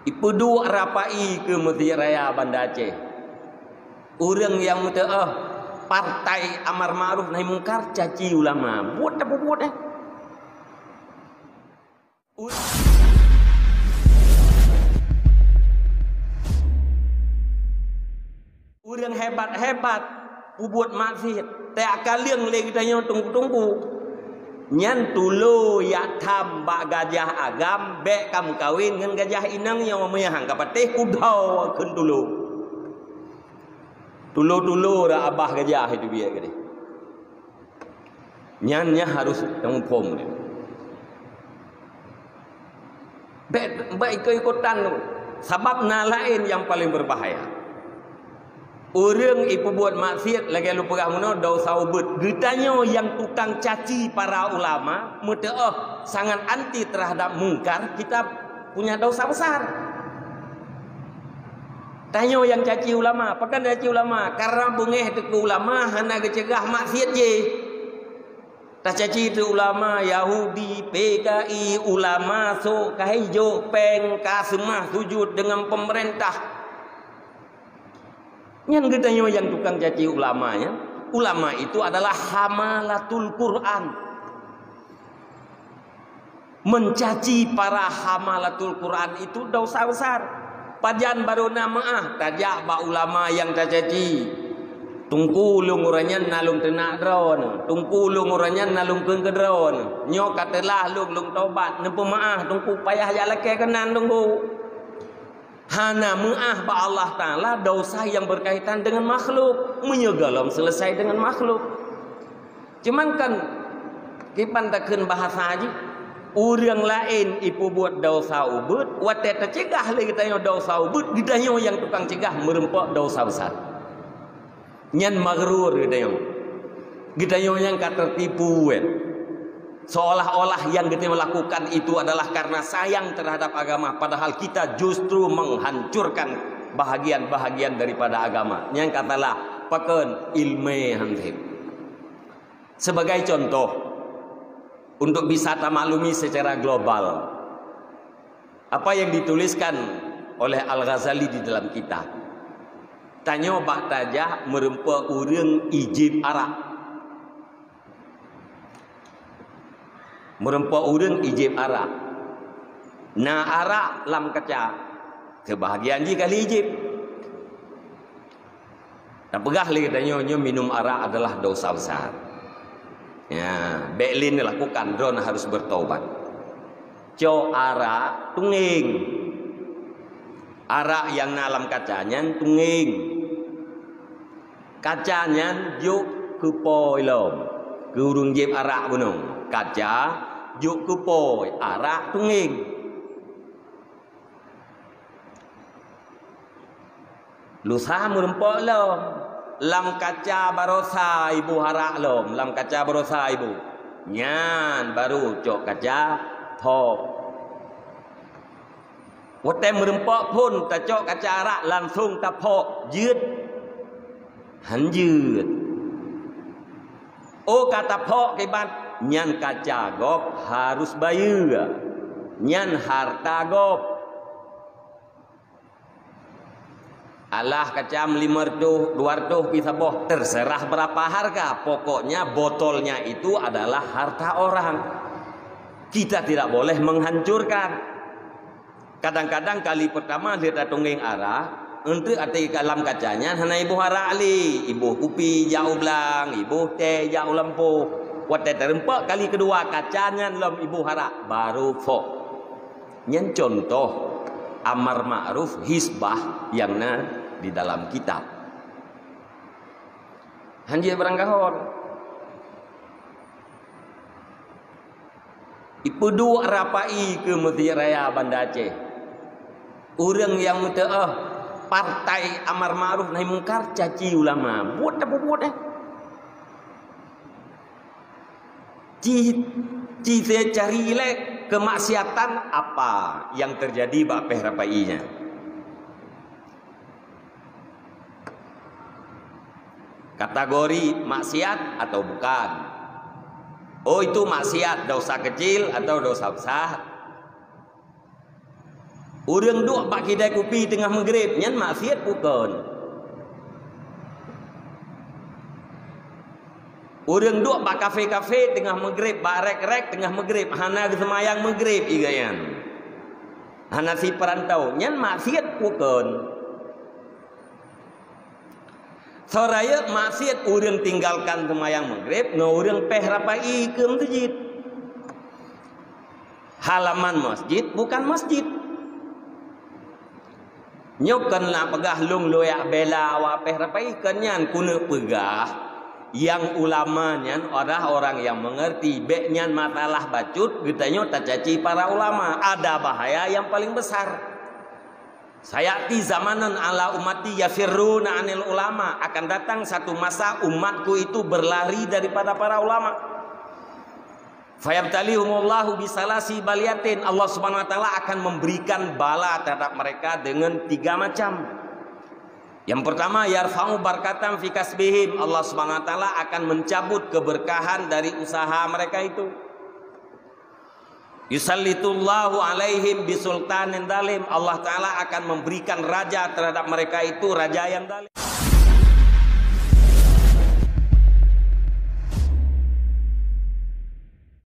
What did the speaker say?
Ipudu rapai ke Masjid Raya Banda Aceh. Orang yang partai amar ma'ruf nahi mungkar caci ulama. Buat apa buat Orang hebat-hebat buat maksiat. Tak kalian lagi tanya tunggu-tunggu. Nyan tulo ya tham bak gajah agam bek kam kawin dengan gajah inang yang memang kapateh kudau keun tulo. Tulo dah abah gajah itu biar gede. Nyannya harus tengupom dia. Baik keikutan sebab lain yang paling berbahaya. Orang ibu buat maksiat lagi lupa kamu dosa ubud. Getanya yang tukang caci para ulama, sangat anti terhadap mungkar, kita punya dosa besar. Tanya yang caci ulama, apakah caci ulama? Karena bungeh itu ulama hanya kecegah maksiat je. Tak caci itu ulama Yahudi, PKI, ulama so kahijau peng kasemah sujud dengan pemerintah. Yang kita yang tukang caci ulamanya, ulama itu adalah hamalatul Quran. Mencaci para hamalatul Quran itu dosa besar. Pajan baru nama tajak ba ulama yang caci. Tungku lung orangnya nalung tenak drone, tungku lung orangnya nalung keun ke drone. Nyok katelah lung taubat, nempu maah tungku payah ya laki kenan tunggu. Hana mu'ah ba Allah Ta'ala dosa yang berkaitan dengan makhluk. Menyegalam selesai dengan makhluk. Cuman kan kipan takkan bahasa aja. Orang lain ipu buat dosa ubud. Watet tercegah lagi tanya dosa ubud. Gidanya yang tukang cegah merempok dosa besar. Nyan magrur gidanya. Gidanya yang kata tipuan. Seolah-olah yang kita melakukan itu adalah karena sayang terhadap agama. Padahal kita justru menghancurkan bahagian-bahagian daripada agama. Yang katalah paken ilmu hantim. Sebagai contoh, untuk bisa maklumi secara global, apa yang dituliskan oleh Al-Ghazali di dalam kitab. Tanya bak tajah merempa urang ijib arak. Merempak urang ijib arak. Na arak lam kaca. Kebahagiaan je kali ijib. Tak pegah lagi tanya minum arak adalah dosa besar. Ya, beklin dilakukan drone harus bertaubat. Co arak tunging. Arak yang na lam kacanya tunging. Kacanya juk ke poi lom. Ke urung jib arak gunung. Kaca juk kupoi arak tunging. Lusa merempok lom. Lam kaca barosa ibu harak lom. Lam kaca barosa ibu. Nyan baru cok kaca thok. Wate merempok pun tak cok kaca arak langsung tak phokยืด Hanยืด. Oh kata phok kibat nyan kaca gop harus bayar. Nyan harta gop. Alah kacam 500, 200 bisa boh. Terserah berapa harga. Pokoknya botolnya itu adalah harta orang. Kita tidak boleh menghancurkan. Kadang-kadang kali pertama lihat tungging arah. Untuk arti kalam kacanya hana ibu harak li. Ibu kupi jauh belang. Ibu teh jauh lampu. Wadah terempak kali kedua kacanya dalam ibu harak baru fok. Yang contoh amar ma'ruf hisbah yang di dalam kitab. Hanjir beranggahor. Ipudu rapai ke Masjid Raya Banda Aceh. Orang yang partai amar ma'ruf nahi mungkar caci ulama. Buat apa buat saya cari kemaksiatan apa yang terjadi bak perapainya. Kategori maksiat atau bukan? Oh itu maksiat dosa kecil atau dosa besar? Orang duk bak kedai kopi tengah maghrib, nyan maksiat bukan. Orang duk bak kafe-kafe tengah maghrib, bak rek-rek tengah maghrib, hana semayang maghrib igayan. Hana si perantau, nyan maksiat bukan. Soraya maksiat orang tinggalkan semayang maghrib, no orang peh rapai ke masjid. Halaman masjid bukan masjid. Nyokanlah pegah lung loyak bela awak peh rapai kenyan kuna pegah yang ulamanya orang yang mengerti beknyan matalah bacut getanya tak caci para ulama. Ada bahaya yang paling besar. Sayati zamanan ala ummati yafirruna anil ulama, akan datang satu masa umatku itu berlari daripada para ulama. Fayabtalihumullahu bisalasi baliatin, Allah Subhanahu wa taala akan memberikan bala terhadap mereka dengan 3 macam. Yang pertama, yarfa'u barkatan fi kasbihim, Allah Subhanahu wa taala akan mencabut keberkahan dari usaha mereka itu. Yusallitullahu alaihim bisultanin dalim, Allah taala akan memberikan raja terhadap mereka itu, raja yang dalim.